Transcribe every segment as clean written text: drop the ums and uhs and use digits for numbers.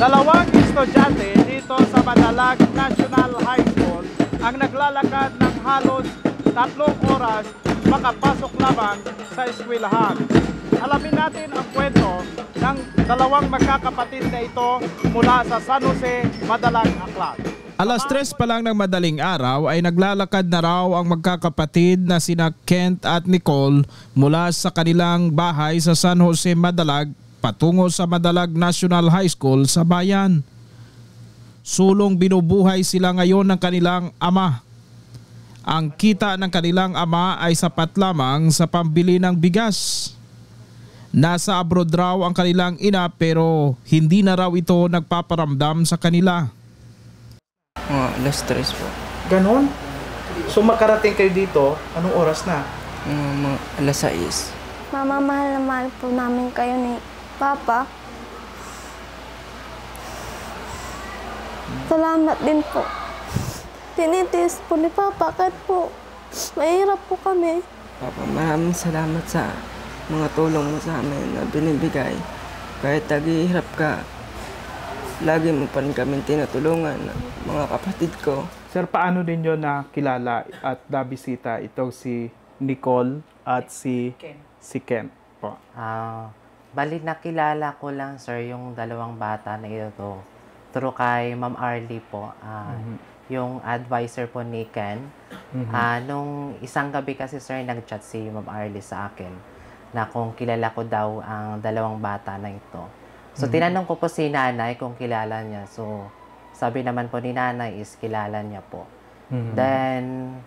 Dalawang estudyante dito sa Madalag National High School ang naglalakad ng halos 3 oras makapasok lamang sa eskwelahan. Alamin natin ang kwento ng dalawang magkakapatid na ito mula sa San Jose, Madalag, Aklan. Alas 3 pa lang ng madaling araw ay naglalakad na raw ang magkakapatid na sina Kent at Nicole mula sa kanilang bahay sa San Jose, Madalag patungo sa Madalag National High School sa bayan. Sulong binubuhay sila ngayon ng kanilang ama. Ang kita ng kanilang ama ay sapat lamang sa pambili ng bigas. Nasa abroad raw ang kanilang ina pero hindi na raw ito nagpaparamdam sa kanila. Alas 3 po. Ganon? So makarating kayo dito, anong oras na? Alas 6. Mama, mahal na mahal po namin kayo ni Papa. Salamat din po. Tinitiis po ni Papa kahit po mahirap po kami. Papa, maraming salamat sa mga tulong mo sa amin na binibigay. Kahit naghihirap ka, lagi mo pa rin kami tinutulungan, mga kapatid ko. Sir, paano din yun nakilala at nabisita itong si Nicole at si Ken po? Bali nakilala ko lang, sir, yung dalawang bata na ito through kay Ma'am Arlie po, yung advisor po ni Ken. Nung isang gabi kasi, sir, nag-chat si Ma'am Arlie sa akin na kung kilala ko daw ang dalawang bata na ito. So, tinanong ko po si nanay kung kilala niya. So, sabi naman po ni nanay is kilala niya po. Then,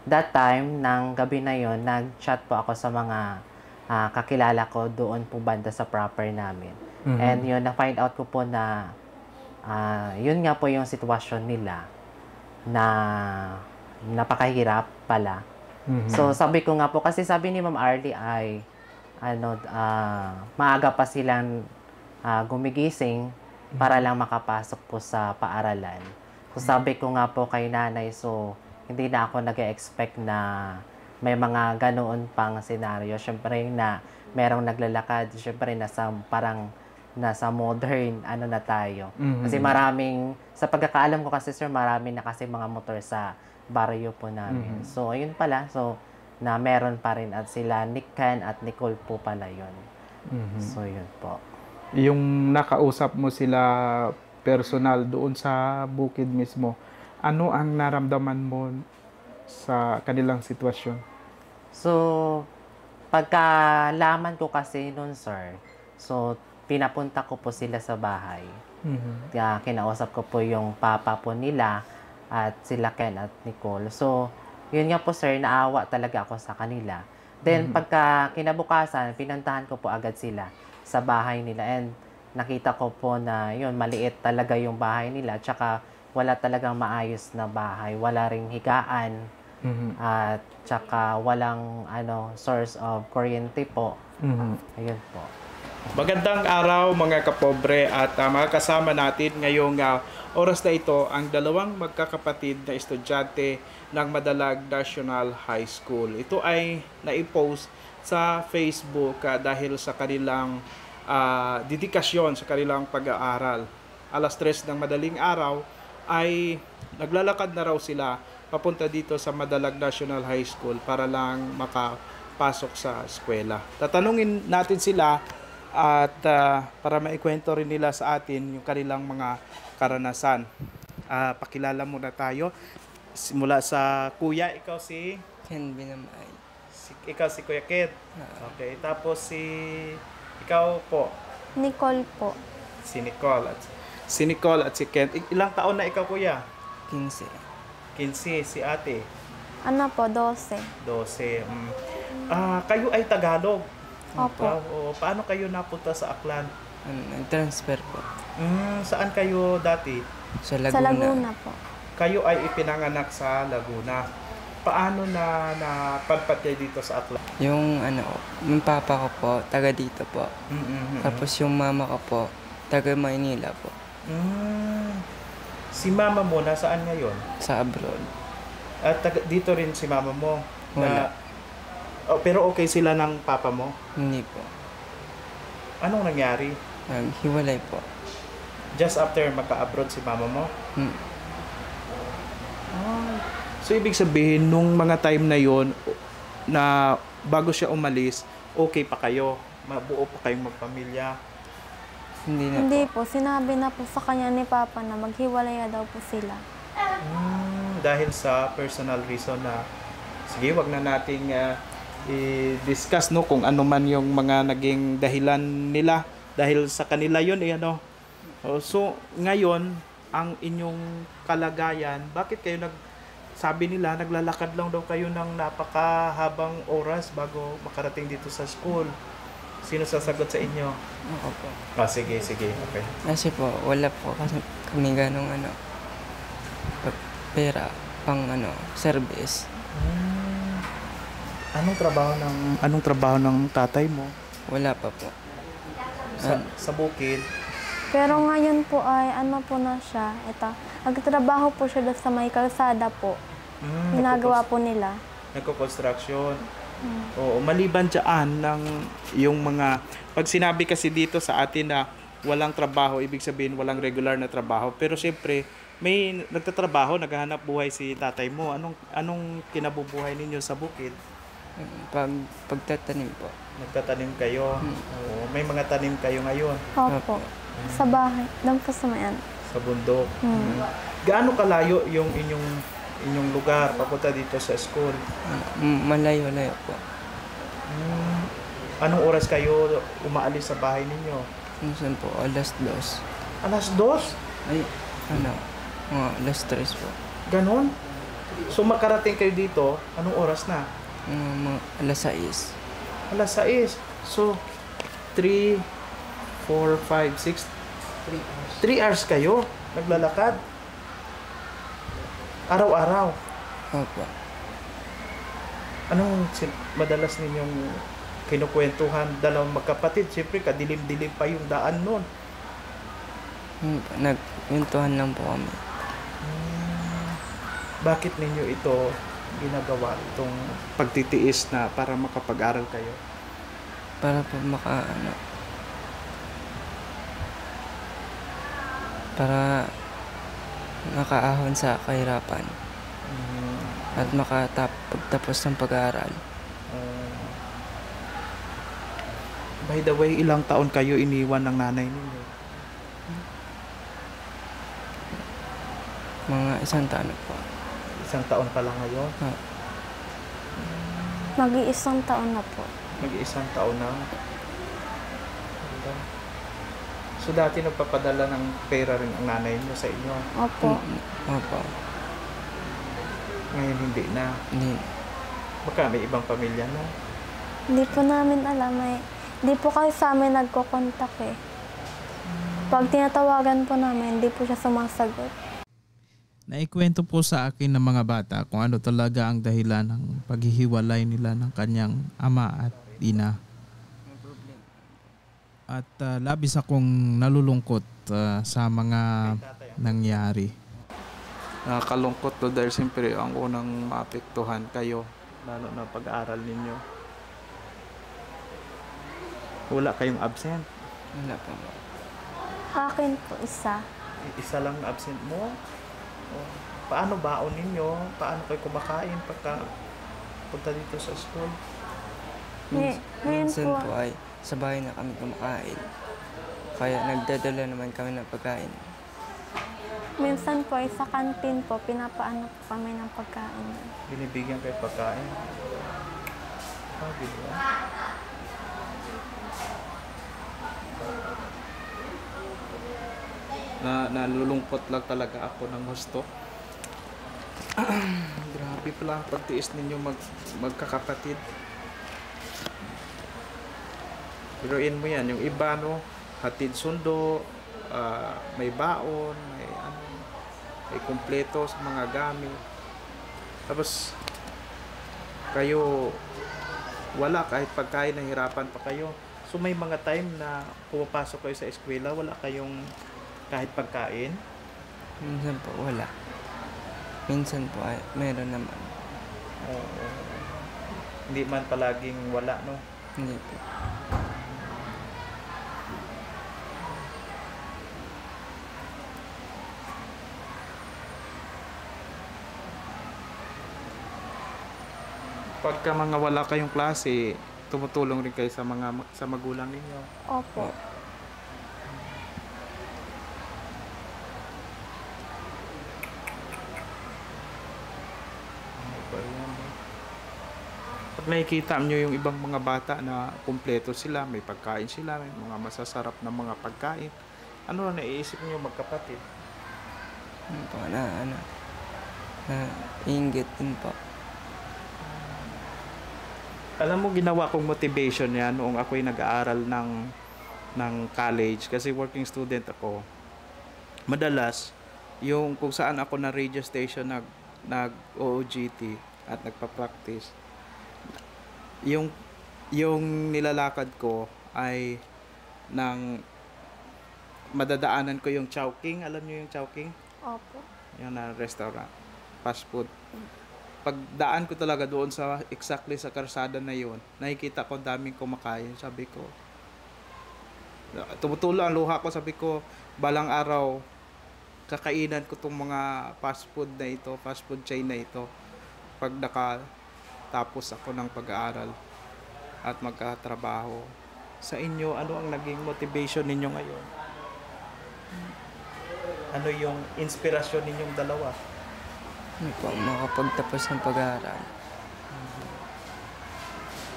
that time, ng gabi na yon, nag-chat po ako sa mga kakilala ko doon po banda sa proper namin. And yun, na-find out ko po na yun nga po yung sitwasyon nila na napakahirap pala. So, sabi ko nga po, kasi sabi ni Ma'am Arlie ay maaga pa silang gumigising para lang makapasok po sa paaralan. So, sabi ko nga po kay nanay, so hindi na ako nag-expect na may mga ganoon pang senaryo. Siyempre na merong naglalakad, siyempre parang nasa modern na tayo. Kasi sa pagkakaalam ko kasi, sir, marami na kasi mga motor sa baryo po namin. So, ayun pala. So, na meron pa rin at sila Ken at Nicole po pala yun. So, yun po. Yung nakausap mo sila personal doon sa bukid mismo, ano ang naramdaman mo sa kanilang sitwasyon? So, pagkalaman ko kasi nun, sir, so, pinapunta ko po sila sa bahay. Kaya kinausap ko po yung papa po nila at sila Ken at Nicole. So, yun nga po, sir, naawa talaga ako sa kanila. Then, pagka kinabukasan, pinuntahan ko po agad sila sa bahay nila. And nakita ko po na yun, maliit talaga yung bahay nila. Tsaka wala talagang maayos na bahay. Wala ring higaan. At tsaka walang source of kuryente po. Ayun po. Magandang araw mga kapobre at mga kasama natin ngayong oras na ito ang dalawang magkakapatid na estudyante ng Madalag National High School. Ito ay naipost sa Facebook dahil sa kanilang dedikasyon sa kanilang pag-aaral. Alas 3 ng madaling araw ay naglalakad na raw sila papunta dito sa Madalag National High School para lang makapasok sa eskwela. Tatanungin natin sila at para maikwento rin nila sa atin yung kanilang mga karanasan. Pakilala muna tayo. Simula sa kuya, ikaw si? Ken Binamay. Ikaw si Kuya Ken. Okay, tapos ikaw po? Nicole po. Si Nicole at si Ken. Ilang taon na ikaw, kuya? 15. 15, si ate? 12. 12. Kayo ay Tagalog. Opo. Paano kayo napunta sa Aklan? Nag-transfer po. Saan kayo dati? Sa Laguna. Sa Laguna po. Kayo ay ipinanganak sa Laguna. Paano na napadpad kayo dito sa Aklan? Yung yung papa ko po, taga dito po. Tapos yung mama ko po, taga Maynila po. Si mama mo, nasaan ngayon? Sa abroad. At dito rin si mama mo? Wala. Pero okay sila ng papa mo? Hindi po. Anong nangyari? Naghiwalay po. Just after maka-abroad si mama mo? Hmm. So, ibig sabihin, nung mga time na yon na bago siya umalis, okay pa kayo? Mabuo pa kayong magpamilya? Hindi na Hindi po. po, sinabi na po sa kanya ni Papa na maghiwalay na daw po sila. Dahil sa personal reason na, sige, wag na nating i-discuss no, kung ano man yung mga naging dahilan nila. Dahil sa kanila yun, ano. So, ngayon, ang inyong kalagayan, bakit kayo sabi nila, naglalakad lang daw kayo ng napakahabang oras bago makarating dito sa school. Sino sasagot sa inyo? Ako po. Sige, okay. Kasi po, wala po kasi kami ganong pera pang service. Anong trabaho ng tatay mo? Wala pa po. Sa bukid? Pero ngayon po ay ano po na siya, nagtatrabaho po siya doon sa may kalsada po. Ginagawa po nila. Nagko-construction. Oo, maliban dyan ng yung mga, pag sinabi kasi dito sa atin na walang trabaho, ibig sabihin walang regular na trabaho. Pero siyempre, may nagtatrabaho, naghahanap buhay si tatay mo. Anong kinabubuhay ninyo sa bukid? Pagtatanim po. Nagtatanim kayo. Oo, may mga tanim kayo ngayon Opo. Sa bahay. Doon po sa mayan. sa bundok. Gaano kalayo yung inyong lugar papunta dito sa school? Malayo-layo po. Anong oras kayo umaalis sa bahay ninyo? Minsan po, alas 2. Alas 2? Ay, mga alas 3 po. Ganon? So makarating kayo dito, anong oras na? Mga alas 6. Alas 6. So, 3, 4, 5, 6, 3 hours kayo naglalakad? Araw-araw? Opo. Anong madalas ninyong kinukwentuhan? Dalawang magkapatid, siyempre kadilim-dilim pa yung daan nun. Nagkwentuhan lang po kami. Bakit ninyo ito ginagawa, itong pagtitiis na para makapag-aral kayo? Para po para makaahon sa kahirapan at makapagtapos ng pag-aaral. By the way, ilang taon kayo iniwan ng nanay ninyo? Mga 1 taon na po. 1 taon pa lang ngayon? Mag-iisang taon na po. Mag-1 taon na? So dati nagpapadala ng pera rin ang nanay niyo sa inyo? Opo. Opo. Ngayon hindi na? Hindi. Baka may ibang pamilya na? Hindi po namin alam. Hindi po kasi sa amin nagko-contact eh. Pag tinatawagan po namin, hindi po siya sumasagot. Naikwento po sa akin ng mga bata kung ano talaga ang dahilan ng paghihiwalay nila ng kanyang ama at ina. At labis akong nalulungkot sa mga nangyari. Nakakalungkot to dahil siyempre ang unang maapektuhan kayo, lalo na pag-aaral ninyo. Wala kayong absent? Wala po. Akin po isa. Isa lang na absent mo? Paano baon ninyo? Paano kayo kumakain pagka punta dito sa school? Ngayon Minsan po, po ay sa bahay na kami kumakain. Kaya nagdadala naman kami ng pagkain. minsan po ay sa kantin po, pinapaano po kami ng pagkain. Binibigyan kayo pagkain? Bigla. Nalulungkot lang talaga ako ng gusto. Grabe pala ang pagtiis ninyo magkakapatid. Biruin mo yan, yung iba hatid sundo, may baon, may kumpleto sa mga gamit. Tapos kayo wala, kahit pagkain nahirapan pa kayo. So may mga time na pumapasok kayo sa eskwela, wala kayong kahit pagkain? Minsan po wala. Minsan po ay meron naman. Oo. Hindi man palaging wala, no? Hindi po. Pagka mga wala kayong klase, tumutulong rin kayo sa sa magulang ninyo. Opo. Pag nakikita nyo yung ibang mga bata na kumpleto sila, may pagkain sila, may mga masasarap na mga pagkain, ano na naiisip nyo magkapatid? Ano po, inggit din po. Alam mo, ginawa kong motivation yan noong ako'y nag-aaral ng college kasi working student ako. Madalas, yung kung saan ako na radio station nag-OOGT at nagpa-practice, yung nilalakad ko ay madadaanan ko yung Chowking. Alam niyo yung Chowking? Opo. Yung na restaurant, fast food. Pagdaan ko talaga doon exactly sa karsada na yun, nakikita ko daming kumakain. Sabi ko, tumutulo ang luha ko, sabi ko, balang araw, kakainan ko tong mga fast food chain na ito. Pag nakatapos ako ng pag-aaral at magkatrabaho. Sa inyo, ano ang naging motivation ninyo ngayon? Ano yung inspirasyon ninyong dalawa? Ano po, makapagtapos ng pag-aaral.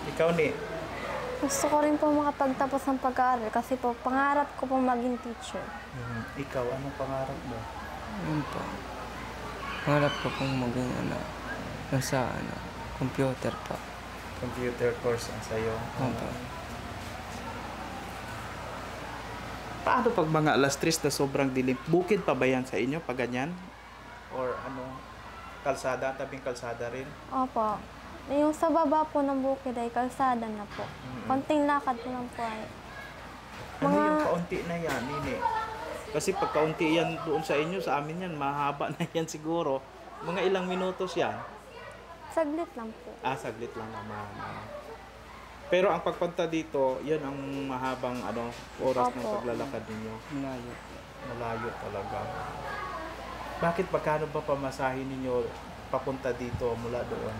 Ikaw ni, Gusto ko rin po makapagtapos ng pag-aaral kasi po pangarap ko po maging teacher. ikaw, anong pangarap mo? Yun po. Hanap ko pong maging nasa computer pa. Computer course ang sayo. Opo. Paano pag mga alas 3 na sobrang dilim? Bukid pa ba yan sa inyo pag ganyan? Or kalsada, tabing kalsada rin? Opo. Yung sa baba po ng bukid ay kalsada na po. Konting lakad po lang po ay. Ano yung kaunti na yan, Nini? Kasi pag kaunti yan doon sa inyo, sa amin yan, mahaba na yan siguro. Mga ilang minutos yan? Saglit lang po. Saglit lang naman. Pero ang pagpunta dito, yan ang mahabang oras ng Opo. paglalakad ninyo. Malayo po. Malayo talaga. Bakit magkano ba pamasahin ninyo papunta dito mula doon?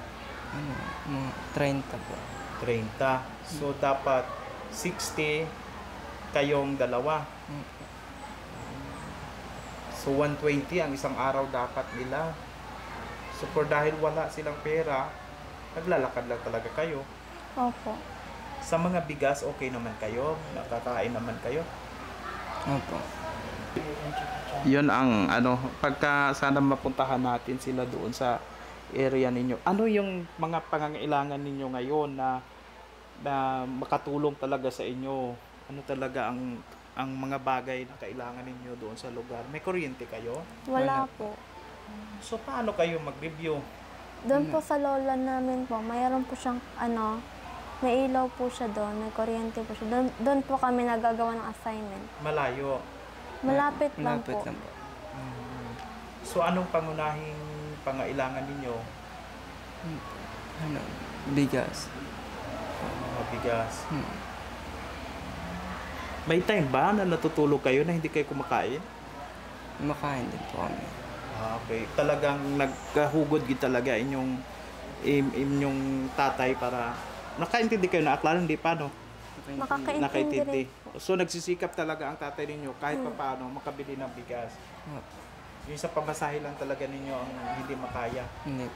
Mga 30 po. 30. So, dapat 60 kayong dalawa. So, 120 ang isang araw dapat nila. So, dahil wala silang pera, naglalakad lang talaga kayo. Opo. Sa mga bigas, okay naman kayo? Nakakain naman kayo? Opo. Yun ang pagka sana mapuntahan natin sila doon sa area ninyo. Ano yung mga pangangailangan ninyo ngayon na makatulong talaga sa inyo? Ano talaga ang mga bagay na kailangan ninyo doon sa lugar? May kuryente kayo? Wala po. So paano kayo mag-review? Doon po sa lola namin po, mayroon po siyang may ilaw po siya doon, may kuryente po siya. Doon po kami nagagawa ng assignment. Malayo. Malapit lang Malapit po. lang po. So anong pangunahing pangailangan ninyo? Bigas. Mga bigas. May time ba na natutulog kayo na hindi kayo kumakain? Makain din po kami. Okay. Talagang nagkahugod gid talaga inyong tatay para nakaintindi kayo na aklaran, hindi paano? Makakaintindi Nakaintindi. rin po. So nagsisikap talaga ang tatay ninyo kahit paano makabili ng bigas. Yung sa pamasahe lang talaga ninyo ang hindi makaya. Hindi.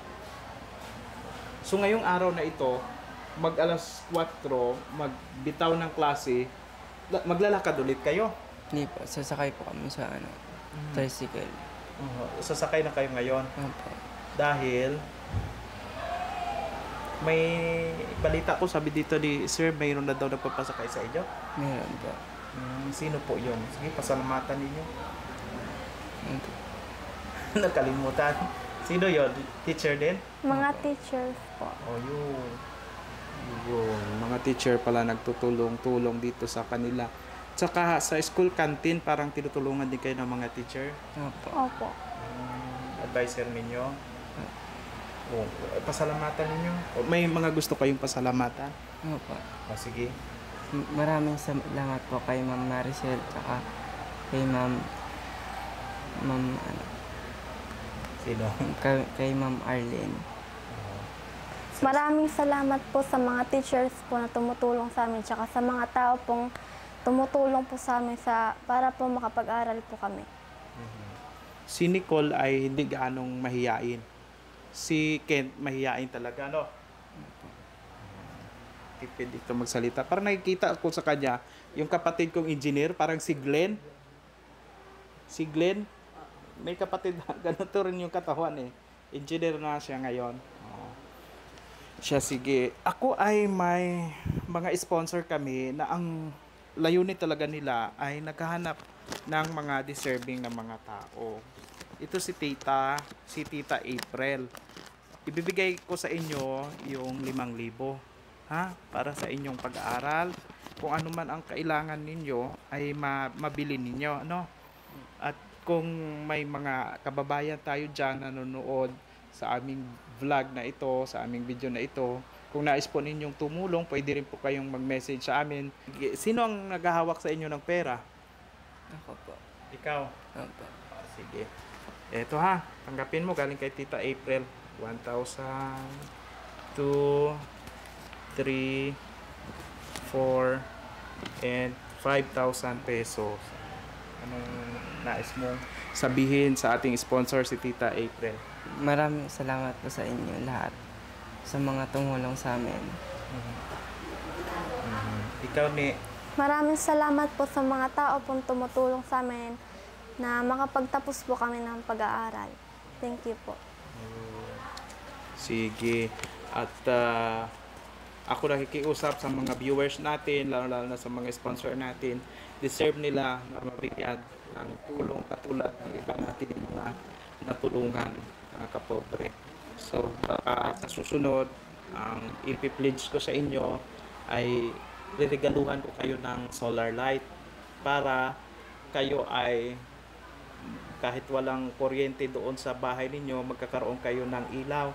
So ngayong araw na ito, mag alas 4, magbitaw ng klase, maglalakad ulit kayo. Hindi po. Sasakay po kami sa tricycle. Sasakay na kayo ngayon Opo. dahil may balita ko, sabi dito ni Sir, mayroon na daw nagpapasakay sa inyo. Meron po. Sino po yun? Sige, pasalamatan ninyo. Opo. Nakalimutan. Sino yon? Teacher din? Mga teachers po. Yun. Mga teacher pala nagtutulong-tulong dito sa kanila. Tsaka sa school canteen, parang tinutulungan din kayo ng mga teacher. Opo. Opo. Advisor ninyo. Pasalamatan ninyo. May mga gusto kayong pasalamatan? Opo. Sige. Maraming salamat po kay Ma'am Maricel at kay Ma'am Sino? kay Ma'am Arlene. Maraming salamat po sa mga teachers po na tumutulong sa amin, tsaka sa mga tao pong tumutulong po sa amin para po makapag-aral po kami. Si Nicole ay hindi gaanong mahiyain. Si Kent mahiyain talaga, no? Tipid dito magsalita. Parang nakikita ako sa kanya, yung kapatid kong engineer, parang si Glenn. Si Glenn, may kapatid na ganito rin yung katawan eh. Engineer na siya ngayon. Oo. Siya, sige. Ako ay may mga sponsor kami na ang layunin talaga nila ay naghahanap ng mga deserving na mga tao. Ito si Tita April. Ibibigay ko sa inyo yung 5,000. Ha? Para sa inyong pag-aaral. Kung ano man ang kailangan ninyo ay mabili ninyo, no? At kung may mga kababayan tayo dyan na nanonood sa aming vlog na ito, sa aming video na ito, kung nais po ninyong tumulong, pwede rin po kayong mag-message sa amin. Sino ang naghahawak sa inyo ng pera? Ako po. Ikaw? Opo. Sige. Eto ha, tanggapin mo galing kay Tita April. 1,000, 2, 3, 4, and 5,000 pesos. Anong nais mong sabihin sa ating sponsor si Tita April? Maraming salamat po sa inyo lahat sa mga tumulong sa amin. Ikaw ni Maraming salamat po sa mga tao pong tumutulong sa amin na makapagtapos po kami ng pag-aaral. Thank you po. Sige. At ako nakikiusap sa mga viewers natin, lalo na sa mga sponsor natin, deserve nila na mabigyan ng tulong katulad ng iba natin yung mga natulungan kapobre. So, baka sa susunod, ang ipipledge ko sa inyo ay reregaluhan ko kayo ng solar light para kayo ay kahit walang kuryente doon sa bahay ninyo, magkakaroon kayo ng ilaw.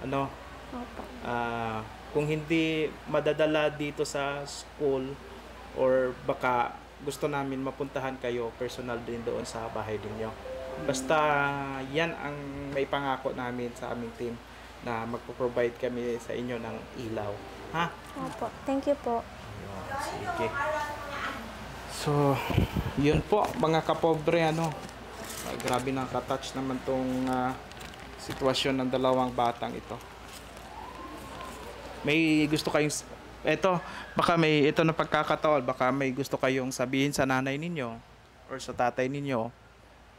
Ano? Opo. Kung hindi madadala dito sa school or baka gusto namin mapuntahan kayo personal din doon sa bahay ninyo. Basta yan ang may pangako namin sa aming team na magpo-provide kami sa inyo ng ilaw. Ha? Opo. Thank you po. Sige. So, yun po mga kapobre, ano. Grabe nakaka-touch naman tong sitwasyon ng dalawang batang ito. May gusto kayong ito na pagkakataon, baka may gusto kayong sabihin sa nanay ninyo or sa tatay ninyo.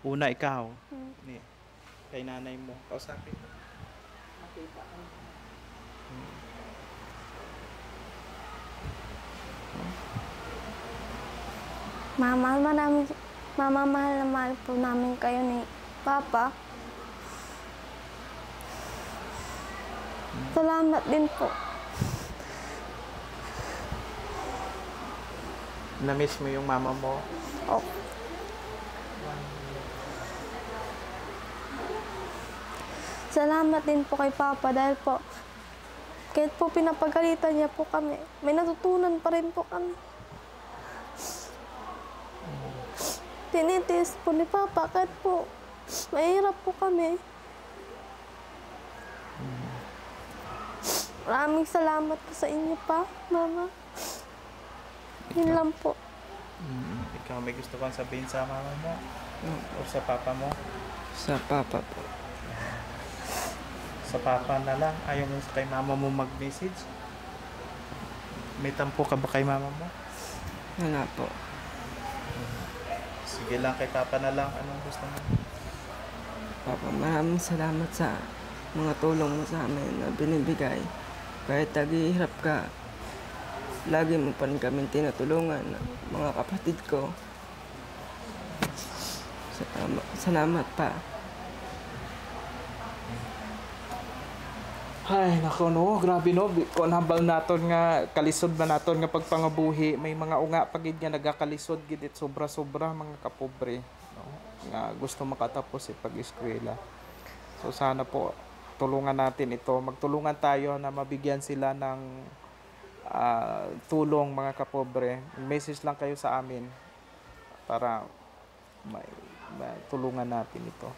Una, ikaw. Kay nanay mo. Kausapin mo. Mama, mahal na mahal po namin kayo ni Papa. Salamat din po. Na-miss mo yung mama mo? Oh. Salamat din po kay Papa dahil po kahit po pinapagalitan niya po kami, may natutunan pa rin po kami. Tinitiis po ni Papa kahit po mahirap po kami. Maraming salamat po sa inyo pa, Mama. Yun lang po. Ikaw may gusto kang sabihin sa mama mo? O sa papa mo? Sa Papa po. Sa papa na lang? Ayaw mo kay mama mo mag-message? May tampo ka ba kay mama mo? Wala po. Sige lang, kay papa na lang. Anong gusto mo? Papa, maraming salamat sa mga tulong mo sa amin na binibigay. Kahit naghihirap ka, lagi mo pa rin kami tinutulungan, mga kapatid ko. Salamat pa. Ay, nako no, grabe no. Kung nabal naton nga, kalisod ba naton nga pagpangabuhi, may mga unga pagid nga nagakalisod gid sobra-sobra mga kapobre. No? Nga gusto makatapos pag-eskwela. So sana po, tulungan natin ito. Magtulungan tayo na mabigyan sila ng tulong mga kapobre. Message lang kayo sa amin para tulungan natin ito.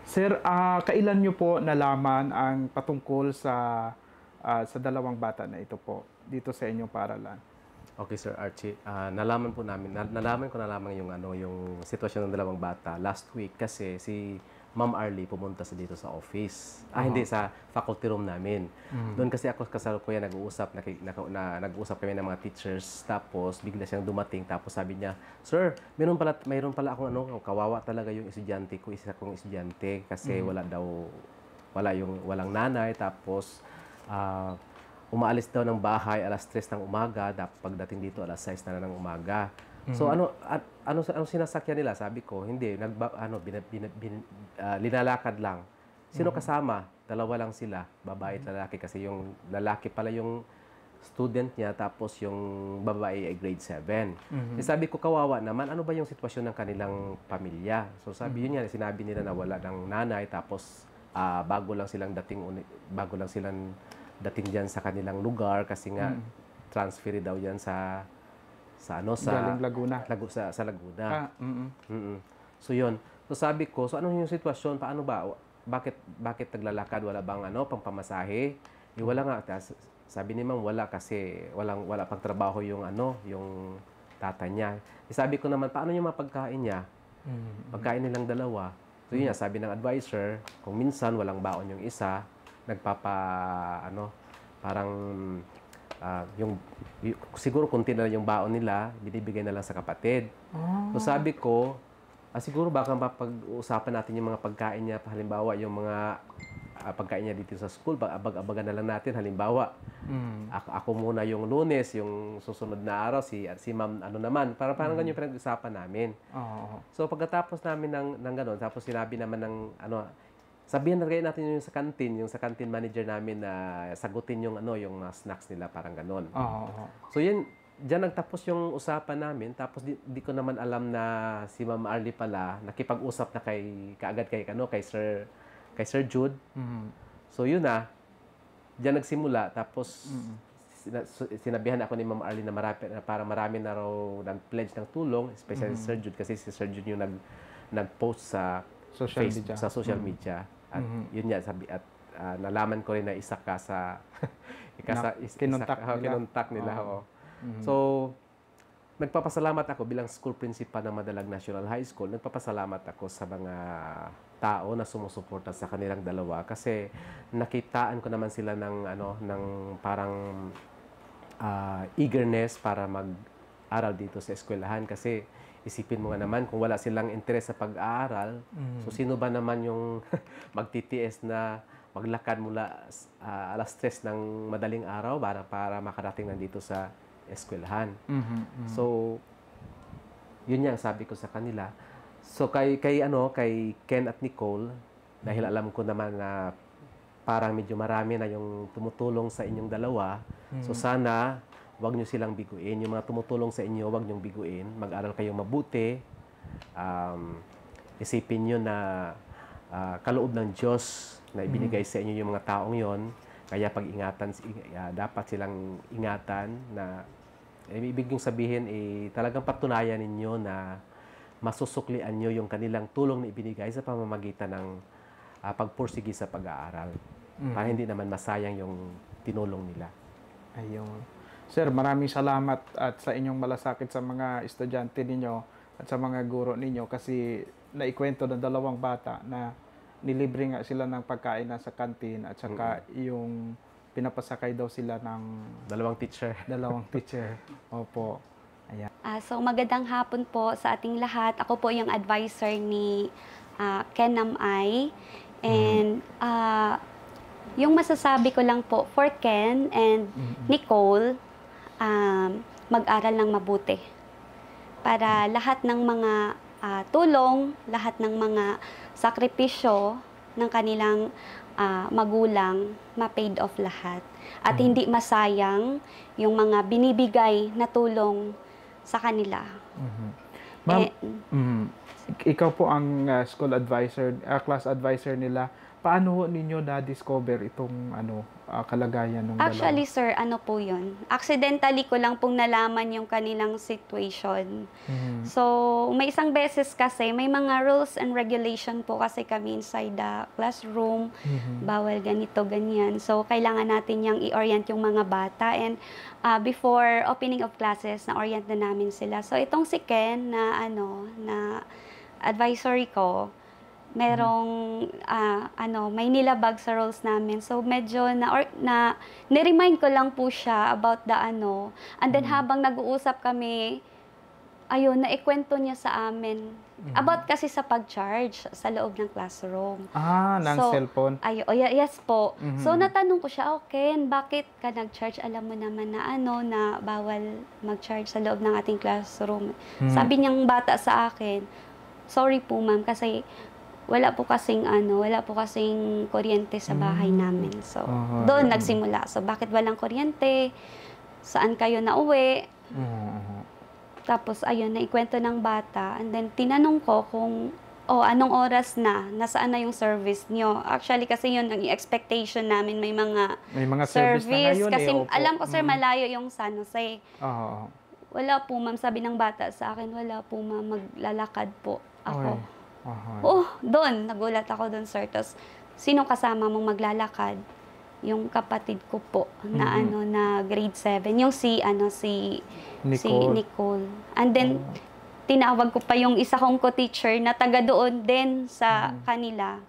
Sir, kailan nyo po nalaman ang patungkol sa sa dalawang bata na ito po dito sa inyong paaralan? Okay, Sir Archie. Nalaman ko na lamang yung yung sitwasyon ng dalawang bata last week kasi si Ma'am Arlie pumunta dito sa office. Hindi, sa faculty room namin. Doon kasi ako kasalukuyan nag-uusap, nag-uusap kami ng mga teachers, tapos bigla siyang dumating, tapos sabi niya, "Sir, mayroon pala akong kawawa talaga yung estudyante ko, isa kong estudyante kasi walang nanay, tapos umaalis daw ng bahay alas 3 ng umaga, pagdating dito alas 6 na ng umaga." So ano sinasakyan nila? Sabi ko, hindi, linalakad lang. Sino kasama? Dalawa lang sila, babae at lalaki, kasi yung lalaki pala yung student niya, tapos yung babae ay grade 7. Sabi ko, kawawa naman, ano ba yung sitwasyon ng kanilang pamilya? So sabi yun niya, sinabi nila na wala ng nanay, tapos bago lang silang dating diyan sa kanilang lugar kasi nga transfer daw yan sa Galing Laguna. Sa Laguna. So yun. So sabi ko, so ano yung sitwasyon? Paano ba? Bakit naglalakad? Wala bang pampamasahe? Wala nga. Sabi ni Ma'am, wala kasi wala pang trabaho yung yung tata niya. Sabi ko naman, paano yung mapagkain niya? Pagkain nilang dalawa. So yun, sabi ng advisor, kung minsan walang baon yung isa, parang siguro kunti na yung baon nila, binibigay na lang sa kapatid. So sabi ko, siguro baka mapag-uusapan natin yung mga pagkain niya, halimbawa yung mga pagkain niya dito sa school, abag-abagan na lang natin, halimbawa. Ako muna yung Lunes, yung susunod na araw, si Ma'am naman, parang ganyan yung pinag-usapan namin. So pagkatapos namin ng gano'n, tapos sinabi naman ng sabihin na kayo natin yung sa canteen manager namin na sagutin yung yung mga snacks nila, parang gano'n. So yun, diyan nagtapos yung usapan namin, tapos di ko naman alam na si Ma'am Arlie pala nakipag-usap na kaagad kay Sir Jude. So yun diyan nagsimula, tapos sinabihan ako ni Ma'am Arlie na marami na raw nag-pledge ng tulong, especially si Sir Jude, kasi si Sir Jude yung nag-post sa social media. At yun nga, nalaman ko rin na isa ka sa kinontak nila. So, nagpapasalamat ako bilang school principal ng Madalag National High School. Nagpapasalamat ako sa mga tao na sumusuporta sa kanilang dalawa, kasi nakitaan ko naman sila ng parang eagerness para mag-aral dito sa eskwelahan, kasi isipin mo nga naman, kung wala silang interes sa pag-aaral, so sino ba naman yung magtitiis na maglakad mula alas 3 ng madaling araw para makarating nandito sa eskwelahan. So, yun yung sabi ko sa kanila. So, kay Ken at Nicole, dahil alam ko naman na parang medyo marami na yung tumutulong sa inyong dalawa, so sana wag nyo silang biguin. Yung mga tumutulong sa inyo, wag nyong biguin. Mag-aral kayong mabuti. Isipin nyo na kaloob ng Diyos na ibinigay sa inyo yung mga taong yon. Kaya dapat silang ingatan na ibig yung sabihin, talagang patunayan ninyo na masusuklian nyo yung kanilang tulong na ibinigay sa pamamagitan ng pagpursigi sa pag-aaral. Para hindi naman masayang yung tinulong nila. Ayun. Sir, maraming salamat at sa inyong malasakit sa mga estudyante ninyo at sa mga guro ninyo, kasi naikwento ng dalawang bata na nilibre nga sila ng pagkain na sa kantin, at saka yung pinapasakay daw sila ng dalawang teacher. Opo. Ayan. So magandang hapon po sa ating lahat. Ako po yung advisor ni Ken Namay. And yung masasabi ko lang po for Ken and Nicole, mag-aral ng mabuti. Para lahat ng mga tulong, lahat ng mga sakripisyo ng kanilang magulang, ma-paid off lahat. At hindi masayang yung mga binibigay na tulong sa kanila. Ma'am, ikaw po ang school advisor, class advisor nila. Paano ho ninyo na-discover itong kalagayan ng Actually, sir, ano po yun? Accidentally ko lang pong nalaman yung kanilang situation. So, may isang beses kasi, may mga rules and regulation po kasi kami inside the classroom. Bawal ganito, ganyan. So, kailangan natin yung i-orient yung mga bata. And before opening of classes, na-orient na namin sila. So, itong si Ken na, na advisory ko, merong may nilabag sa roles namin. So medyo na-remind ko lang po siya about the and then habang nag-uusap kami, ayun, naikwento niya sa amin about kasi sa pag-charge sa loob ng classroom. Ng cellphone? Yes po. So natanong ko siya, okay, bakit ka nag-charge? Alam mo naman na na bawal mag-charge sa loob ng ating classroom. Sabi niyang bata sa akin, sorry po ma'am, kasi wala po kasing kuryente sa bahay namin. So, doon nagsimula. So, bakit walang kuryente? Saan kayo nauwi? Tapos, ayun, naikwento ng bata. And then, tinanong ko kung, anong oras na? Nasaan na yung service nyo? Actually, kasi yun, ang expectation namin, may mga service na ngayon. Kasi, alam ko, sir, malayo yung San Jose. Wala po, ma'am. Sabi ng bata sa akin, wala po, ma'am. Maglalakad po ako. Doon, nagulat ako doon, sir. Tapos, sino kasama mong maglalakad? Yung kapatid ko po, na na grade 7. Yung si Nicole. And then, tinawag ko pa yung isa kong co-teacher na taga doon din sa kanila.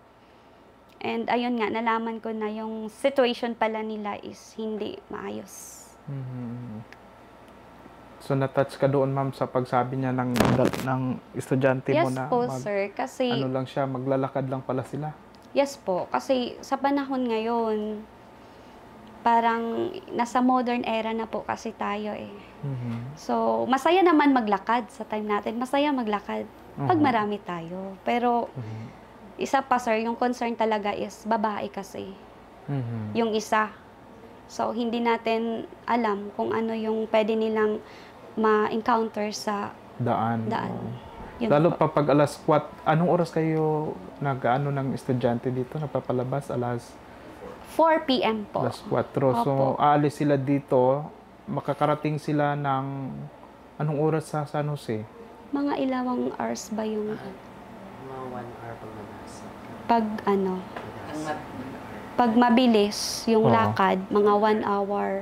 And ayun nga, nalaman ko na yung situation pala nila is hindi maayos. So, na-touch ka doon, ma'am, sa pagsabi niya ng estudyante mo na sir, kasi lang siya, maglalakad lang pala sila? Yes po, kasi sa panahon ngayon, parang nasa modern era na po kasi tayo eh. So, masaya naman maglakad sa time natin. Masaya maglakad pag marami tayo. Pero, isa pa, sir, yung concern talaga is babae kasi. Yung isa. So, hindi natin alam kung ano yung pwede nilang ma-encounter sa daan. Lalo pa pag alas 4, anong oras kayo ng estudyante dito? Napapalabas alas 4 p.m. po. Alas 4. So, aalis sila dito, makakarating sila ng anong oras sa San Jose? Mga ilawang hours ba yung... Mga 1 hour pag mabilis yung lakad, mga 1 hour.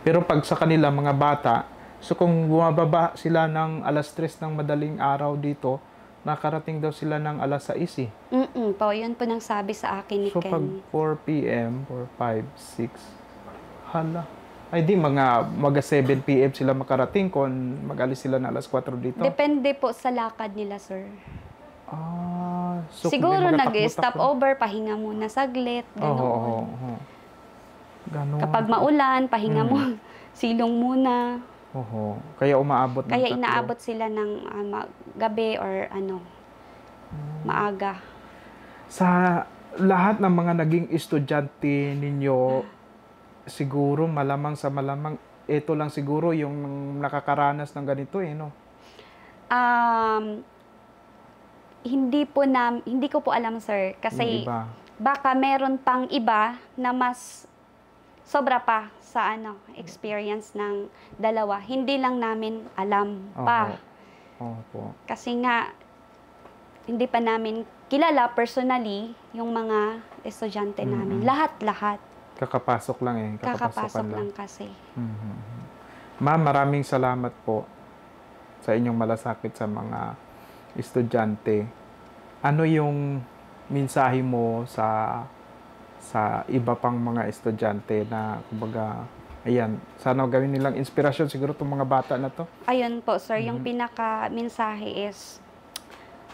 Pero pag sa kanila, mga bata, so kung bumababa sila ng alas 3 ng madaling araw dito, nakarating daw sila ng alas 6. Po, yun po nang sabi sa akin ni Ken. So pag 4 p.m. or 5, 6, hala. Ay di, mga 7 p.m. sila makarating kung mag-alis sila ng alas 4 dito? Depende po sa lakad nila, sir. So siguro nag-stop over, pahinga muna saglit, gano'n. Kapag maulan, pahinga mo, silong muna. Kaya umaabot ng Kaya inaabot sila ng gabi or maaga. Sa lahat ng mga naging estudyante ninyo, siguro malamang ito lang siguro yung nakakaranas ng ganito no? Hindi ko po alam, sir, kasi baka meron pang iba na mas sobra pa sa experience ng dalawa. Hindi lang namin alam pa. Kasi nga, hindi pa namin kilala personally yung mga estudyante namin. Lahat-lahat. Kakapasok lang Kakapasok lang kasi. Ma'am, maraming salamat po sa inyong malasakit sa mga estudyante. Ano yung mensahe mo sa iba pang mga estudyante na, kumbaga, ayan, sana gawin nilang inspirasyon siguro itong mga bata na to? Ayun po, sir, yung pinaka-mensahe is,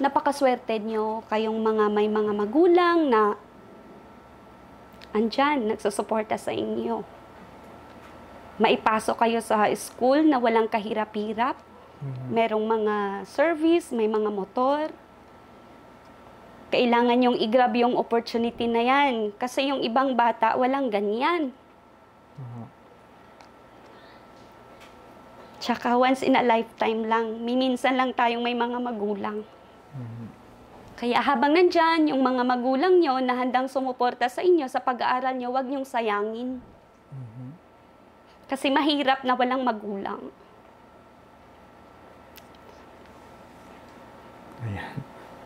napakaswerte nyo kayong may mga magulang na andyan, nagsusuporta sa inyo. Maipasok kayo sa school na walang kahirap-hirap, merong mga service, may mga motor. Kailangan yung i-grab yung opportunity na yan. Kasi yung ibang bata, walang ganyan. Tsaka once in a lifetime lang. Minsan lang tayong may mga magulang. Kaya habang nandyan, yung mga magulang nyo na handang sumuporta sa inyo sa pag-aaral nyo, huwag nyong sayangin. Kasi mahirap na walang magulang. Ayan.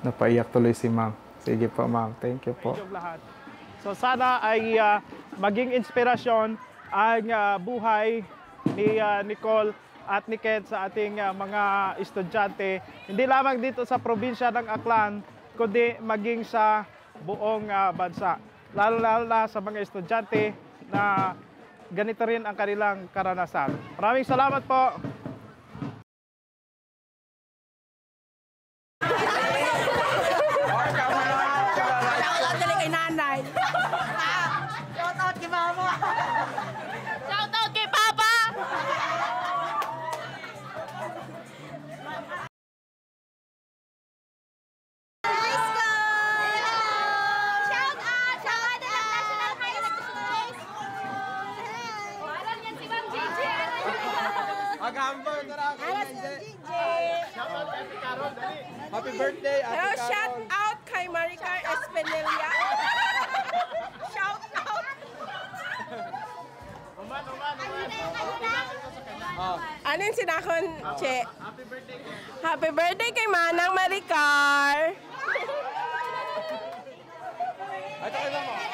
Napaiyak tuloy si ma'am. Sige po, ma'am. Thank you po. So sana ay maging inspirasyon ang buhay ni Nicole at ni Ken sa ating mga estudyante. Hindi lamang dito sa probinsya ng Aklan, kundi maging sa buong bansa. Lalo-lalo na sa mga estudyante na ganito rin ang kanilang karanasan. Maraming salamat po. Happy birthday, Ate Carol. Shout out kay Maricar Espinilla. Shout out. Anin sinakon, Che? Happy birthday kay Manang Maricar. Ito kayo mo.